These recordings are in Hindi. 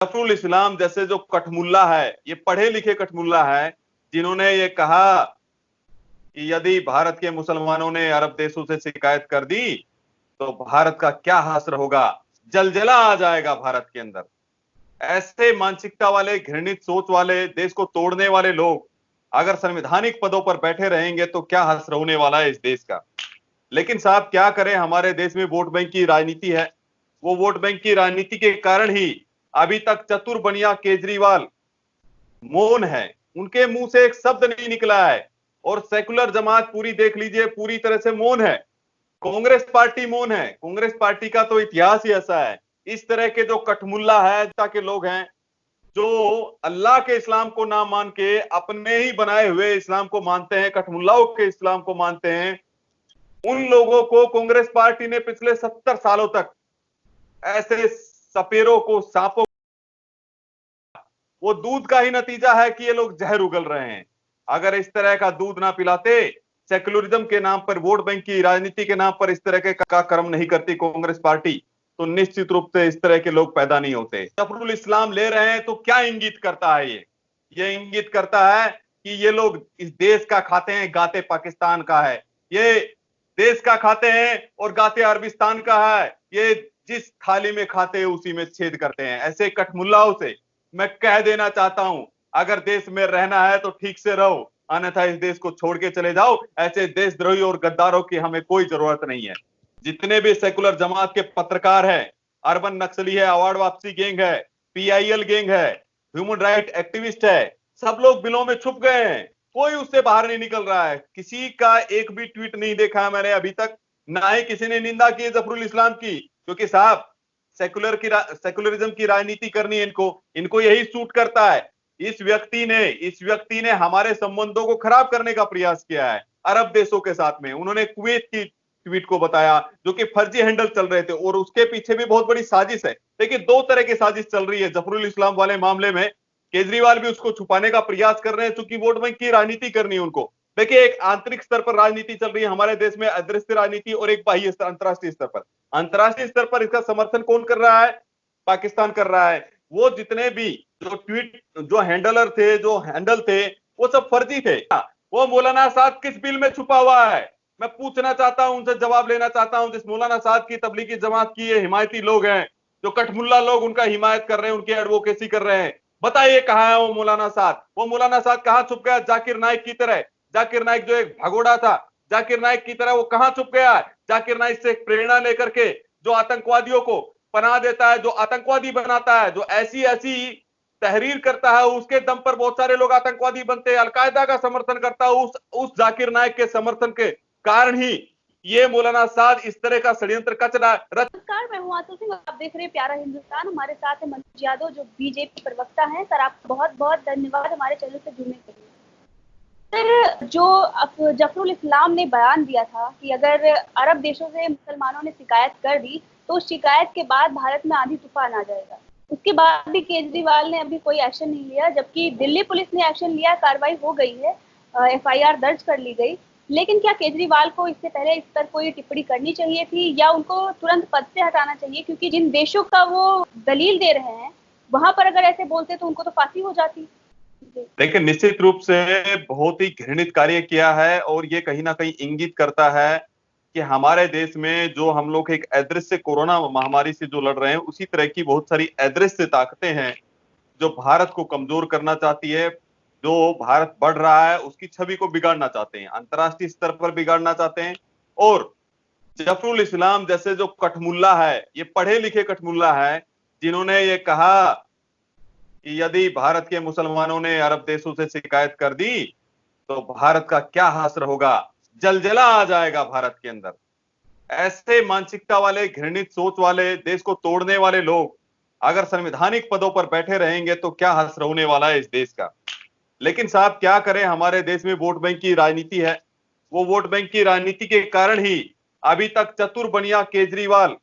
जफरुल इस्लाम जैसे जो कठमुल्ला है, ये पढ़े लिखे कठमुल्ला है, जिन्होंने ये कहा कि यदि भारत के मुसलमानों ने अरब देशों से शिकायत कर दी तो भारत का क्या हासर होगा, जलजला आ जाएगा भारत के अंदर। ऐसे मानसिकता वाले, घृणित सोच वाले, देश को तोड़ने वाले लोग अगर संवैधानिक पदों पर बैठे रहेंगे तो क्या हासर होने वाला है इस देश का। लेकिन साहब क्या करें, हमारे देश में वोट बैंक की राजनीति है। वो वोट बैंक की राजनीति के कारण ही अभी तक चतुर बनिया केजरीवाल मौन है, उनके मुंह से एक शब्द नहीं निकला है। और सेकुलर जमात पूरी देख लीजिए, पूरी तरह से मौन है। कांग्रेस पार्टी मौन है। कांग्रेस पार्टी का तो इतिहास ही ऐसा है। इस तरह के जो कठमुल्ला है के लोग हैं, जो अल्लाह के इस्लाम को ना मान के अपने ही बनाए हुए इस्लाम को मानते हैं, कठमुल्लाओं के इस्लाम को मानते हैं, उन लोगों को कांग्रेस पार्टी ने पिछले 70 सालों तक ऐसे सपेरों को, सांपों, वो दूध का ही नतीजा है कि ये लोग जहर उगल रहे हैं। अगर इस तरह का दूध ना पिलाते, सेक्युलरिज्म के नाम पर, वोट बैंक की राजनीति के नाम पर इस तरह के का कर्म नहीं करती कांग्रेस पार्टी, तो निश्चित रूप से इस तरह के लोग पैदा नहीं होते। जफरुल इस्लाम ले रहे हैं तो क्या इंगित करता है ये इंगित करता है कि ये लोग इस देश का खाते हैं, गाते पाकिस्तान का है। ये देश का खाते हैं और गाते अरबिस्तान का है। ये जिस थाली में खाते हैं उसी में छेद करते हैं। ऐसे कठमुल्लाओं से मैं कह देना चाहता हूं, अगर देश में रहना है तो ठीक से रहो, अन्यथा इस देश को छोड़ के चले जाओ। ऐसे देशद्रोही और गद्दारों की हमें कोई जरूरत नहीं है। जितने भी सेकुलर जमात के पत्रकार हैं, अर्बन नक्सली है, अवार्ड वापसी गैंग है, पीआईएल गैंग है, ह्यूमन राइट एक्टिविस्ट है, सब लोग बिलों में छुप गए हैं। कोई उससे बाहर नहीं निकल रहा है। किसी का एक भी ट्वीट नहीं देखा है मैंने अभी तक, ना ही किसी ने निंदा की जफरुल इस्लाम की। क्योंकि साहब सेकुलरिज्म की राजनीति करनी है इनको यही सूट करता है। इस व्यक्ति ने हमारे संबंधों को खराब करने का प्रयास किया है अरब देशों के साथ में। उन्होंने कुवैत की ट्वीट को बताया जो कि फर्जी हैंडल चल रहे थे, और उसके पीछे भी बहुत बड़ी साजिश है। देखिए, दो तरह की साजिश चल रही है जफरुल इस्लाम वाले मामले में। केजरीवाल भी उसको छुपाने का प्रयास कर रहे हैं, क्योंकि वोट बैंक की राजनीति करनी है उनको। देखिए, एक आंतरिक स्तर पर राजनीति चल रही है हमारे देश में, अदृश्य राजनीति, और एक बाह्य स्तर, अंतरराष्ट्रीय स्तर पर। अंतरराष्ट्रीय स्तर पर इसका समर्थन कौन कर रहा है? पाकिस्तान कर रहा है। वो जितने भी जो ट्वीट, जो हैंडलर थे, जो हैंडल थे, वो सब फर्जी थे। वो मौलाना साद किस बिल में छुपा हुआ है? मैं पूछना चाहता हूं, उनसे जवाब लेना चाहता हूं। जिस मौलाना साद की तबलीगी जमात की ये हिमायती लोग हैं, जो कठमुल्ला लोग उनका हिमायत कर रहे हैं, उनकी एडवोकेसी कर रहे हैं, बताइए कहां है वो मौलाना साद? वो मौलाना साद कहां छुप गया जाकिर नाइक की तरह? जाकिर नाइक जो एक भगोड़ा था, जाकिर नाइक की तरह वो कहां छुप गया है? जाकिर नाइक से प्रेरणा लेकर के जो आतंकवादियों को पनाह देता है, जो आतंकवादी बनाता है, जो ऐसी ऐसी तहरीर करता है, उसके दम पर बहुत सारे लोग आतंकवादी बनते हैं। अलकायदा का समर्थन करता है, उस जाकिर नाइक के समर्थन के कारण ही ये मौलाना साद इस तरह का षड्यंत्र कचरा। नमस्कार, मैं हूं आतु सिंह, आप देख रहे हैं प्यारा हिंदुस्तान। हमारे साथ है मनोज यादव जो बीजेपी प्रवक्ता हैं। सर, आपका बहुत बहुत धन्यवाद हमारे चैनल से जुड़ने के लिए। सर, जो जफरुल इस्लाम ने बयान दिया था कि अगर अरब देशों से मुसलमानों ने शिकायत कर दी तो शिकायत के बाद भारत में आंधी तूफान आ जाएगा, उसके बाद भी केजरीवाल ने अभी कोई एक्शन नहीं लिया, जबकि दिल्ली पुलिस ने एक्शन लिया, कार्रवाई हो गई है, एफआईआर दर्ज कर ली गई। लेकिन क्या केजरीवाल को इससे पहले इस पर कोई टिप्पणी करनी चाहिए थी, या उनको तुरंत पद से हटाना चाहिए? क्योंकि जिन देशों का वो दलील दे रहे हैं वहां पर अगर ऐसे बोलते तो उनको तो फांसी हो जाती। देखिए, निश्चित रूप से बहुत ही घृणित कार्य किया है, और ये कहीं ना कहीं इंगित करता है कि हमारे देश में जो हम लोग एक अदृश्य कोरोना महामारी से जो लड़ रहे हैं, उसी तरह की बहुत सारी अदृश्य ताकतें हैं जो भारत को कमजोर करना चाहती है। जो भारत बढ़ रहा है उसकी छवि को बिगाड़ना चाहते हैं, अंतर्राष्ट्रीय स्तर पर बिगाड़ना चाहते हैं। और जफरुल इस्लाम जैसे जो कठमुल्ला है, ये पढ़े लिखे कठमुल्ला है, जिन्होंने ये कहा कि यदि भारत के मुसलमानों ने अरब देशों से शिकायत कर दी तो भारत का क्या हासर होगा, जलजला आ जाएगा भारत के अंदर। ऐसे मानसिकता वाले, घृणित सोच वाले, देश को तोड़ने वाले लोग अगर संवैधानिक पदों पर बैठे रहेंगे तो क्या हासर होने वाला है इस देश का। लेकिन साहब क्या करें, हमारे देश में वोट बैंक की राजनीति है। वो वोट बैंक की राजनीति के कारण ही अभी तक चतुर बनिया केजरीवाल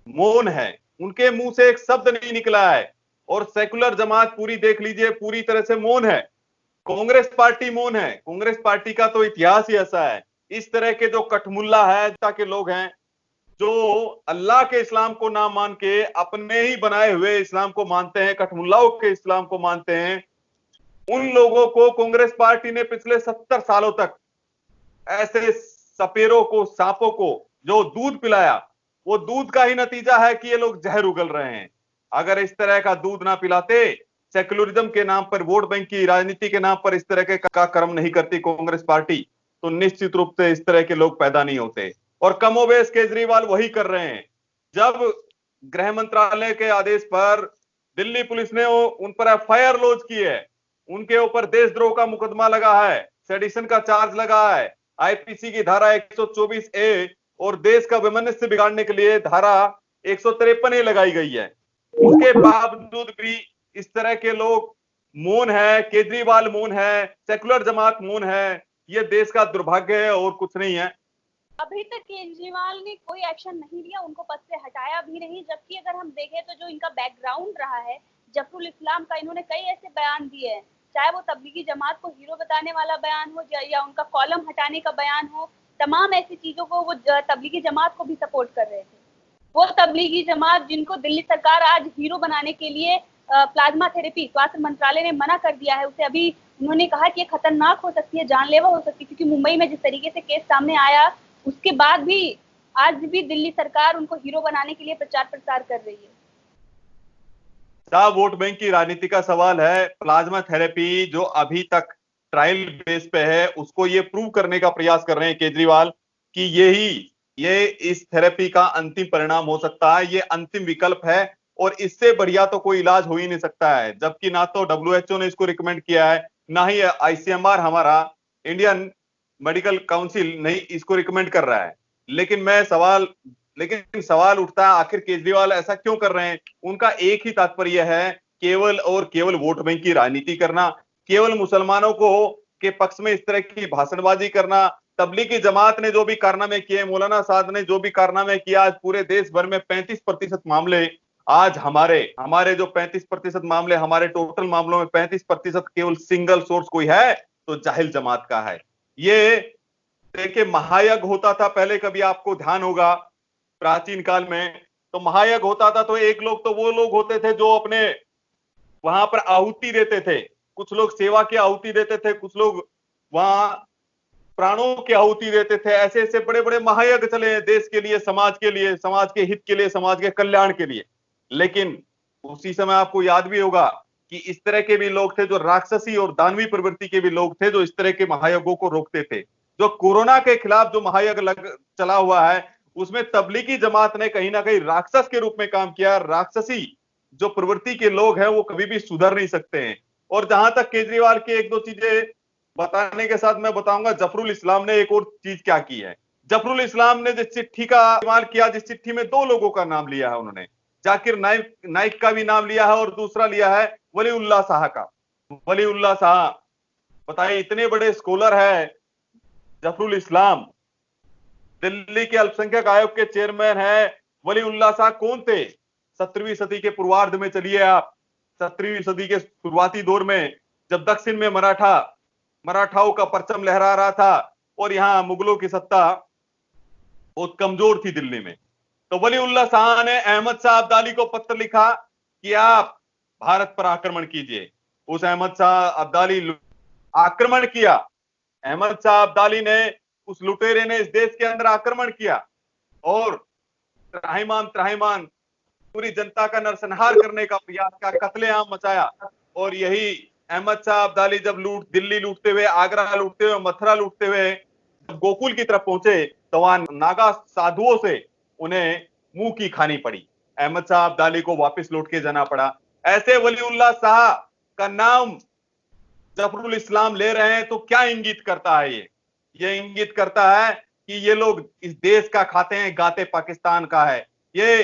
मौन है, उनके मुंह से एक शब्द नहीं निकला है। और सेकुलर जमात पूरी देख लीजिए, पूरी तरह से मौन है। कांग्रेस पार्टी मौन है। कांग्रेस पार्टी का तो इतिहास ही ऐसा है। इस तरह के जो कठमुल्ला है के लोग हैं, जो अल्लाह के इस्लाम को ना मान के अपने ही बनाए हुए इस्लाम को मानते हैं, कठमुल्लाओं के इस्लाम को मानते हैं, उन लोगों को कांग्रेस पार्टी ने पिछले 70 सालों तक ऐसे सपेरों को, सांपों को जो दूध पिलाया, वो दूध का ही नतीजा है कि ये लोग जहर उगल रहे हैं। अगर इस तरह का दूध ना पिलाते, सेक्युलरिज्म के नाम पर, वोट बैंक की राजनीति के नाम पर इस तरह के का कर्म नहीं करती कांग्रेस पार्टी, तो निश्चित रूप से इस तरह के लोग पैदा नहीं होते। और कमोबेश केजरीवाल वही कर रहे हैं। जब गृह मंत्रालय के आदेश पर दिल्ली पुलिस ने उन पर एफआईआर लॉन्च की है, उनके ऊपर देशद्रोह का मुकदमा लगा है, सेडिशन का चार्ज लगा है, आईपीसी की धारा 124A और देश का वैमनस्य बिगाड़ने के लिए धारा 153A लगाई गई है। उसके बावजूद भी इस तरह के लोग मौन है, केजरीवाल मौन है, सेकुलर जमात मौन है। ये देश का दुर्भाग्य है और कुछ नहीं है। अभी तक केजरीवाल ने कोई एक्शन नहीं लिया, उनको पद से हटाया भी नहीं। जबकि अगर हम देखें तो जो इनका बैकग्राउंड रहा है जफरुल इस्लाम का, इन्होंने कई ऐसे बयान दिए हैं, चाहे वो तबलीगी जमात को हीरो बताने वाला बयान हो या उनका कॉलम हटाने का बयान हो, तमाम ऐसी चीजों को वो तबलीगी जमात को भी सपोर्ट कर रहे थे। वो तबलीगी जमात जिनको दिल्ली सरकार आज हीरो बनाने के लिए प्लाज्मा थेरेपी स्वास्थ्य मंत्रालय ने मना कर दिया है, उसे अभी उन्होंने कहा कि ये खतरनाक हो सकती है, जानलेवा हो सकती है, क्योंकि मुंबई में जिस तरीके से केस सामने आया उसके बाद भी आज भी दिल्ली सरकार उनको हीरो बनाने के लिए प्रचार प्रसार कर रही है। साहब, वोट बैंक की राजनीति का सवाल है। प्लाज्मा थेरेपी जो अभी तक ट्रायल बेस पे है, उसको ये प्रूव करने का प्रयास कर रहे हैं केजरीवाल कि ये इस थेरेपी का अंतिम परिणाम हो सकता है, ये अंतिम विकल्प है और इससे बढ़िया तो कोई इलाज हो ही नहीं सकता है। जबकि ना तो WHO ने इसको रिकमेंड किया है, ना ही ICMR हमारा इंडियन मेडिकल काउंसिल नहीं इसको रिकमेंड कर रहा है। लेकिन सवाल उठता है, आखिर केजरीवाल ऐसा क्यों कर रहे हैं? उनका एक ही तात्पर्य है, केवल और केवल वोट बैंक की राजनीति करना, केवल मुसलमानों को के पक्ष में इस तरह की भाषणबाजी करना। तबलीगी जमात ने जो भी कारनामे किए, मौलाना साद ने जो भी कारनामे किया, आज पूरे देश भर में 35% मामले, आज हमारे जो 35% मामले, हमारे टोटल मामलों में 35% केवल सिंगल सोर्स कोई है तो जाहिल जमात का है। ये देखिए, महायज्ञ होता था पहले, कभी आपको ध्यान होगा प्राचीन काल में, तो महायज्ञ होता था तो एक लोग तो वो लोग होते थे जो अपने वहां पर आहुति देते थे, कुछ लोग सेवा की आहुति देते थे, कुछ लोग वहां प्राणों की आहुति देते थे। ऐसे ऐसे बड़े बड़े महायज्ञ चले हैं देश के लिए, समाज के लिए, समाज के हित के लिए, समाज के कल्याण के लिए। लेकिन उसी समय आपको याद भी होगा कि इस तरह के भी लोग थे जो राक्षसी और दानवी प्रवृत्ति के भी लोग थे, जो इस तरह के महायज्ञों को रोकते थे। जो कोरोना के खिलाफ जो महायज्ञ चला हुआ है, उसमें तबलीगी जमात ने कहीं ना कहीं राक्षस के रूप में काम किया। राक्षसी जो प्रवृत्ति के लोग हैं वो कभी भी सुधर नहीं सकते हैं। और जहां तक केजरीवाल की एक दो चीजें बताने के साथ मैं बताऊंगा, जफरुल इस्लाम ने एक और चीज क्या की है। जफरुल इस्लाम ने जिस चिट्ठी का इस्तेमाल किया, जिस चिट्ठी में 2 लोगों का नाम लिया है उन्होंने, जाकिर नाइक का भी नाम लिया है और दूसरा लिया है वलीउल्लाह शाह का। वलीउल्लाह शाह, बताइए, इतने बड़े स्कॉलर है जफरुल इस्लाम, दिल्ली के अल्पसंख्यक आयोग के चेयरमैन है। वलीउल्लाह शाह कौन थे? 17वीं सदी के पूर्वार्ध में चलिए आप, 17वीं सदी के शुरुआती दौर में, जब दक्षिण में मराठाओं का परचम लहरा रहा था और यहां मुगलों की सत्ता बहुत कमजोर थी दिल्ली में, तो वलीउल्लाह शाह ने अहमद शाह अब्दाली को पत्र लिखा कि आप भारत पर आक्रमण कीजिए। उस अहमद शाह अब्दाली आक्रमण किया। अहमद शाह अब्दाली ने, उस लुटेरे ने इस देश के अंदर आक्रमण किया और त्राहिमाम पूरी जनता का नरसंहार करने का प्रयास का, कत्लेआम मचाया। और यही अहमद शाह अब्दाली जब दिल्ली लूटते हुए, आगरा लूटते हुए, मथुरा लूटते हुए जब गोकुल की तरफ पहुंचे, तो वहां नागा साधुओं से उन्हें मुंह की खानी पड़ी। अहमद शाह अब्दाली को वापस लौट के जाना पड़ा। ऐसे वलीउल्लाह शाह का नाम जफरुल इस्लाम ले रहे हैं तो क्या इंगित करता है? ये इंगित करता है कि ये लोग इस देश का खाते हैं, गाते पाकिस्तान का है। ये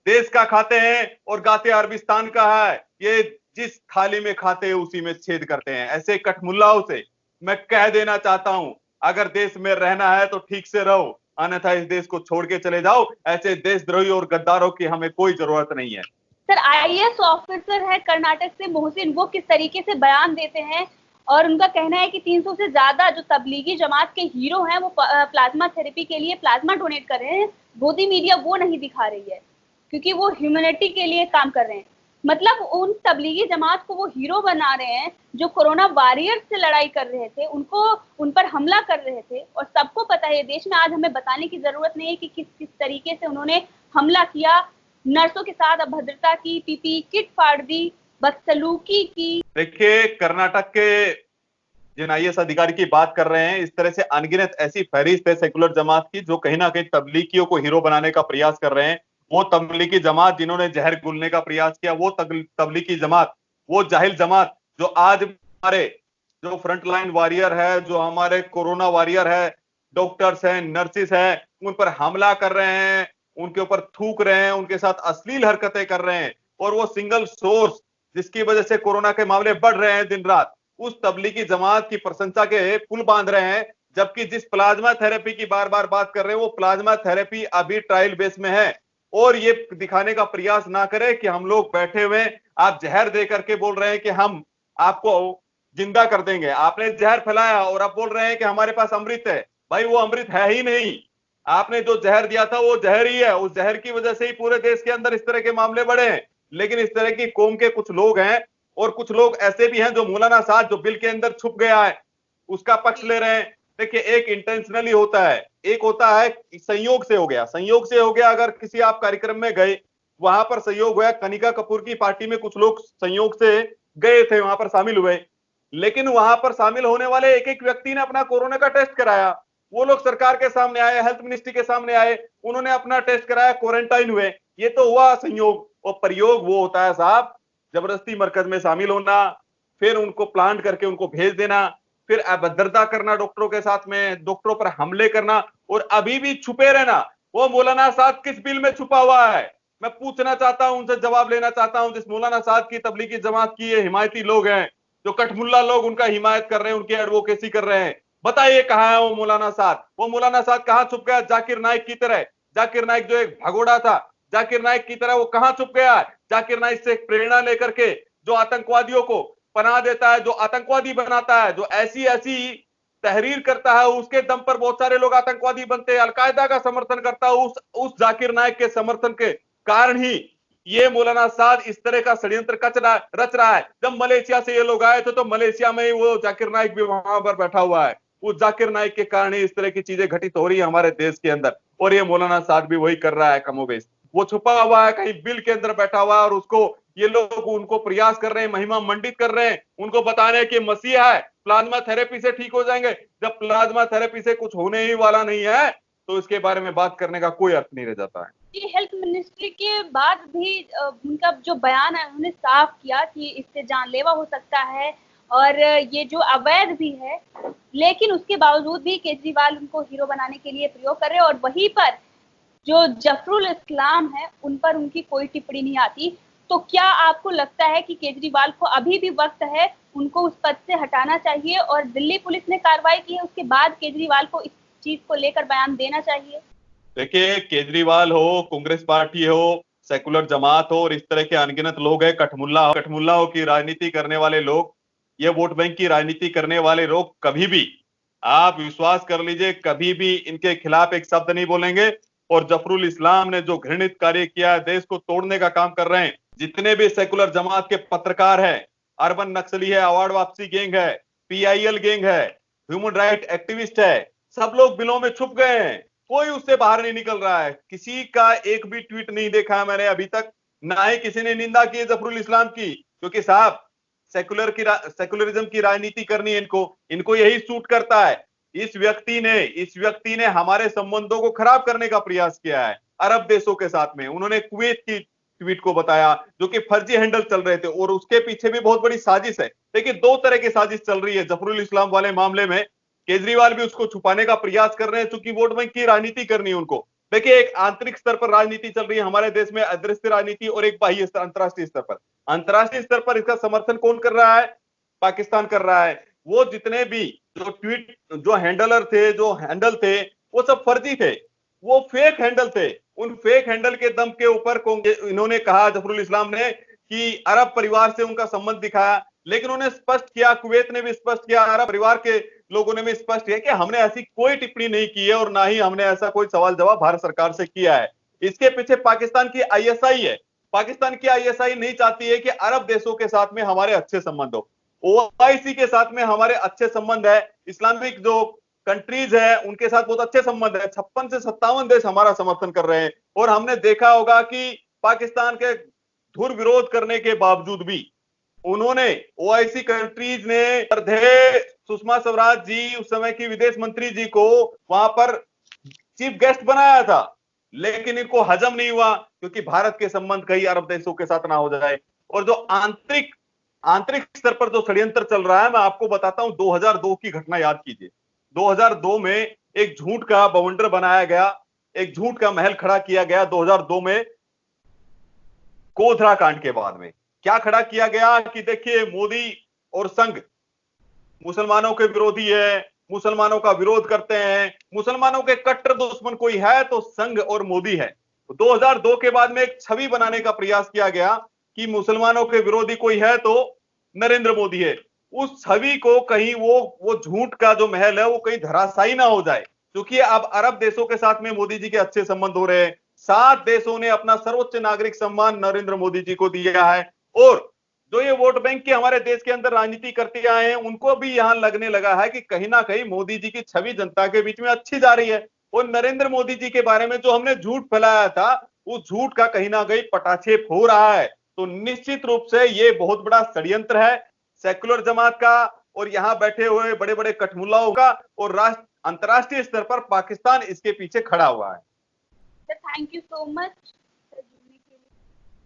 देश का खाते हैं और गाते अरबिस्तान का है। ये जिस थाली में खाते हैं उसी में छेद करते हैं। ऐसे कठमुल्लाओं से मैं कह देना चाहता हूं, अगर देश में रहना है तो ठीक से रहो, अन्यथा इस देश को छोड़ के चले जाओ। ऐसे देशद्रोही और गद्दारों की हमें कोई जरूरत नहीं है। सर, IAS ऑफिसर है कर्नाटक से मोहसिन, वो किस तरीके से बयान देते हैं और उनका कहना है कि 300 से ज्यादा जो तबलीगी जमात के हीरो हैं वो प्लाज्मा थेरेपी के लिए प्लाज्मा डोनेट कर रहे हैं। मोदी मीडिया वो नहीं दिखा रही है क्योंकि वो ह्यूमैनिटी के लिए काम कर रहे हैं। मतलब उन तबलीगी जमात को वो हीरो बना रहे हैं जो कोरोना वॉरियर्स से लड़ाई कर रहे थे, उनको उन पर हमला कर रहे थे। और सबको पता है देश में, आज हमें बताने की जरूरत नहीं है कि किस किस तरीके से उन्होंने हमला किया, नर्सों के साथ अभद्रता की, पीपी किट फाड़ दी, बदसलूकी की। देखिए, कर्नाटक के जिन IAS अधिकारी की बात कर रहे हैं, इस तरह से अनगिनत ऐसी फहरिस्त है सेकुलर जमात की जो कहीं ना कहीं तबलीगियों को हीरो बनाने का प्रयास कर रहे हैं। वो तबलीगी जमात जिन्होंने जहर घुलने का प्रयास किया, वो तबलीगी जमात, वो जाहिल जमात जो आज हमारे जो फ्रंटलाइन वॉरियर है, जो हमारे कोरोना वॉरियर है, डॉक्टर्स हैं, नर्सिस हैं, उन पर हमला कर रहे हैं, उनके ऊपर थूक रहे हैं, उनके साथ अश्लील हरकतें कर रहे हैं। और वो सिंगल सोर्स जिसकी वजह से कोरोना के मामले बढ़ रहे हैं दिन रात, उस तबलीगी जमात की प्रशंसा के पुल बांध रहे हैं। जबकि जिस प्लाज्मा थेरेपी की बार बार बात कर रहे हैं, वो प्लाज्मा थेरेपी अभी ट्रायल बेस में है। और ये दिखाने का प्रयास ना करें कि हम लोग बैठे हुए, आप जहर दे करके बोल रहे हैं कि हम आपको जिंदा कर देंगे। आपने जहर फैलाया और आप बोल रहे हैं कि हमारे पास अमृत है। भाई वो अमृत है ही नहीं। आपने जो जहर दिया था वो जहर ही है। उस जहर की वजह से ही पूरे देश के अंदर इस तरह के मामले बढ़े हैं। लेकिन इस तरह की कौम के कुछ लोग हैं, और कुछ लोग ऐसे भी हैं जो मौलाना साहब जो बिल के अंदर छुप गया है उसका पक्ष ले रहे हैं। देखिए, एक इंटेंशनली होता है, एक होता है संयोग से हो गया। संयोग से हो गया, अगर किसी आप कार्यक्रम में गए, वहां पर संयोग हुआ, कनिका कपूर की पार्टी में कुछ लोग संयोग से गए थे, वहां पर शामिल हुए। लेकिन वहां पर शामिल होने वाले एक एक व्यक्ति ने अपना कोरोना का टेस्ट कराया। वो लोग सरकार के सामने आए, हेल्थ मिनिस्ट्री के सामने आए, उन्होंने अपना टेस्ट कराया, क्वारंटाइन हुए। ये तो हुआ संयोग। और प्रयोग वो होता है साहब, जबरदस्ती मरकज में शामिल होना, फिर उनको प्लांट करके उनको भेज देना, फिर अभद्रता करना डॉक्टरों के साथ में, डॉक्टरों पर हमले करना, और अभी भी छुपे रहना। वो मौलाना साहब किस बिल में छुपा हुआ है? मैं पूछना चाहता हूं, उनसे जवाब लेना चाहता हूं। जिस मौलाना साहब की तबलीगी जमात की ये हिमायती लोग हैं, जो कठमुल्ला लोग उनका हिमायत कर रहे हैं, उनकी एडवोकेसी कर रहे हैं, बताइए कहां है वो मौलाना साहब? वो मौलाना साहब कहां छुप गया? जाकिर नाइक की तरह। जाकिर नाइक जो एक भगोड़ा था, जाकिर नाइक की तरह वो कहां छुप गया है? जाकिर नाइक से प्रेरणा लेकर के जो आतंकवादियों को पनाह देता है, जो आतंकवादी बनाता है, जो ऐसी ऐसी तहरीर करता है, उसके दम पर बहुत सारे लोग आतंकवादी बनते हैं। अलकायदा का समर्थन करता है, उस जाकिर नाइक के समर्थन के कारण ही ये मौलाना साद इस तरह का षड्यंत्र रच रहा है। जब मलेशिया से ये लोग आए थे तो मलेशिया में ही वो जाकिर नाइक भी वहां पर बैठा हुआ है। उस जाकिर नाइक के कारण ही इस तरह की चीजें घटित हो रही है हमारे देश के अंदर, और ये मौलाना साद भी वही कर रहा है कमोबेश। वो छुपा हुआ है कहीं बिल के अंदर बैठा हुआ है, और उसको ये लोग उनको प्रयास कर रहे हैं, महिमा मंडित कर रहे हैं, उनको बताने कि मसीहा है, प्लाज्मा थेरेपी से ठीक हो जाएंगे। जब प्लाज्मा थेरेपी से कुछ होने ही वाला नहीं है तो इसके बारे में बात करने का कोई अर्थ नहीं रह जाता है। हेल्थ मिनिस्ट्री के बाद भी उनका जो बयान है उन्होंने साफ किया कि इससे जानलेवा हो सकता है और ये जो अवैध भी है, लेकिन उसके बावजूद भी केजरीवाल उनको हीरो बनाने के लिए प्रयोग कर रहे हैं। और वहीं पर जो जफरुल इस्लाम है उन पर उनकी कोई टिप्पणी नहीं आती। तो क्या आपको लगता है कि केजरीवाल को अभी भी वक्त है, उनको उस पद से हटाना चाहिए और दिल्ली पुलिस ने कार्रवाई की है उसके बाद केजरीवाल को इस चीज को लेकर बयान देना चाहिए? देखिए, केजरीवाल हो, कांग्रेस पार्टी हो, सेकुलर जमात हो, और इस तरह के अनगिनत लोग हैं, कठमुल्लाओं की राजनीति करने वाले लोग, ये वोट बैंक की राजनीति करने वाले लोग कभी भी, आप विश्वास कर लीजिए, कभी भी इनके खिलाफ एक शब्द नहीं बोलेंगे। और जफरुल इस्लाम ने जो घृणित कार्य किया है, देश को तोड़ने का काम कर रहे हैं। जितने भी सेकुलर जमात के पत्रकार हैं, अर्बन नक्सली है, अवार्ड वापसी गैंग है, PIL गैंग है, ह्यूमन राइट एक्टिविस्ट है, सब लोग बिलों में छुप गए हैं। कोई उससे बाहर नहीं निकल रहा है। किसी का एक भी ट्वीट नहीं देखा है मैंने अभी तक, ना ही किसी ने निंदा की है जफरुल इस्लाम की। क्योंकि साहब, सेकुलरिज्म की राजनीति करनी है इनको यही सूट करता है। इस व्यक्ति ने हमारे संबंधों को खराब करने का प्रयास किया है अरब देशों के साथ में। उन्होंने कुवैत की ट्वीट को बताया जो कि फर्जी हैंडल चल रहे थे, और उसके पीछे भी बहुत बड़ी साजिश है। देखिए, दो तरह की साजिश चल रही है जफरुल इस्लाम वाले मामले में। केजरीवाल भी उसको छुपाने का प्रयास कर रहे हैं, चूंकि वोट बैंक की राजनीति करनी है उनको। देखिए, एक आंतरिक स्तर पर राजनीति चल रही है हमारे देश में, अदृश्य राजनीति, और एक बाह्य स्तर, अंतरराष्ट्रीय स्तर पर। अंतरराष्ट्रीय स्तर पर इसका समर्थन कौन कर रहा है? पाकिस्तान कर रहा है। वो जितने भी जो ट्वीट, जो हैंडलर थे, जो हैंडल थे, वो सब फर्जी थे, वो फेक हैंडल थे। उन फेक हैंडल के दम के ऊपर इन्होंने कहा, जफरुल इस्लाम ने, कि अरब परिवार से उनका संबंध दिखाया। लेकिन उन्होंने स्पष्ट किया, कुवैत ने भी स्पष्ट किया, अरब परिवार के लोगों ने भी स्पष्ट किया कि हमने ऐसी कोई टिप्पणी नहीं की है और ना ही हमने ऐसा कोई सवाल जवाब भारत सरकार से किया है। इसके पीछे पाकिस्तान की आईएसआई है। पाकिस्तान की आईएसआई नहीं चाहती है कि अरब देशों के साथ में हमारे अच्छे संबंध हो, ओआईसी के साथ में हमारे अच्छे संबंध है, इस्लामिक जो कंट्रीज है उनके साथ बहुत अच्छे संबंध है। 56 से 57 देश हमारा समर्थन कर रहे हैं और हमने देखा होगा कि पाकिस्तान के धुर विरोध करने के बावजूद भी उन्होंने, ओआईसी कंट्रीज ने सुषमा स्वराज जी, उस समय की विदेश मंत्री जी को वहां पर चीफ गेस्ट बनाया था, लेकिन इनको हजम नहीं हुआ क्योंकि भारत के संबंध कई अरब देशों के साथ ना हो जाए। और जो आंतरिक स्तर पर जो षड्यंत्र चल रहा है, मैं आपको बताता हूं, 2002 की घटना याद कीजिए। 2002 में एक झूठ का बवंडर बनाया गया, एक झूठ का महल खड़ा किया गया 2002 में गोधरा कांड के बाद में। क्या खड़ा किया गया कि देखिए मोदी और संघ मुसलमानों के विरोधी है, मुसलमानों का विरोध करते हैं, मुसलमानों के कट्टर दुश्मन कोई है तो संघ और मोदी है। तो 2002 के बाद में एक छवि बनाने का प्रयास किया गया कि मुसलमानों के विरोधी कोई है तो नरेंद्र मोदी है। उस छवि को कहीं वो झूठ का जो महल है वो कहीं धराशायी ना हो जाए, क्योंकि अब अरब देशों के साथ में मोदी जी के अच्छे संबंध हो रहे हैं। 7 देशों ने अपना सर्वोच्च नागरिक सम्मान नरेंद्र मोदी जी को दिया है और जो ये वोट बैंक के हमारे देश के अंदर राजनीति करते आए हैं उनको भी यहां लगने लगा है कि कहीं ना कहीं मोदी जी की छवि जनता के बीच में अच्छी जा रही है और नरेंद्र मोदी जी के बारे में जो हमने झूठ फैलाया था उस झूठ का कहीं ना कहीं पटाक्षेप हो रहा है। तो निश्चित रूप से ये बहुत बड़ा षड्यंत्र है सेक्युलर जमात का और यहां बैठे हुए बड़े बड़े कठमुल्लाओं का, और अंतरराष्ट्रीय स्तर पर पाकिस्तान इसके पीछे खड़ा हुआ है। Thank you so much.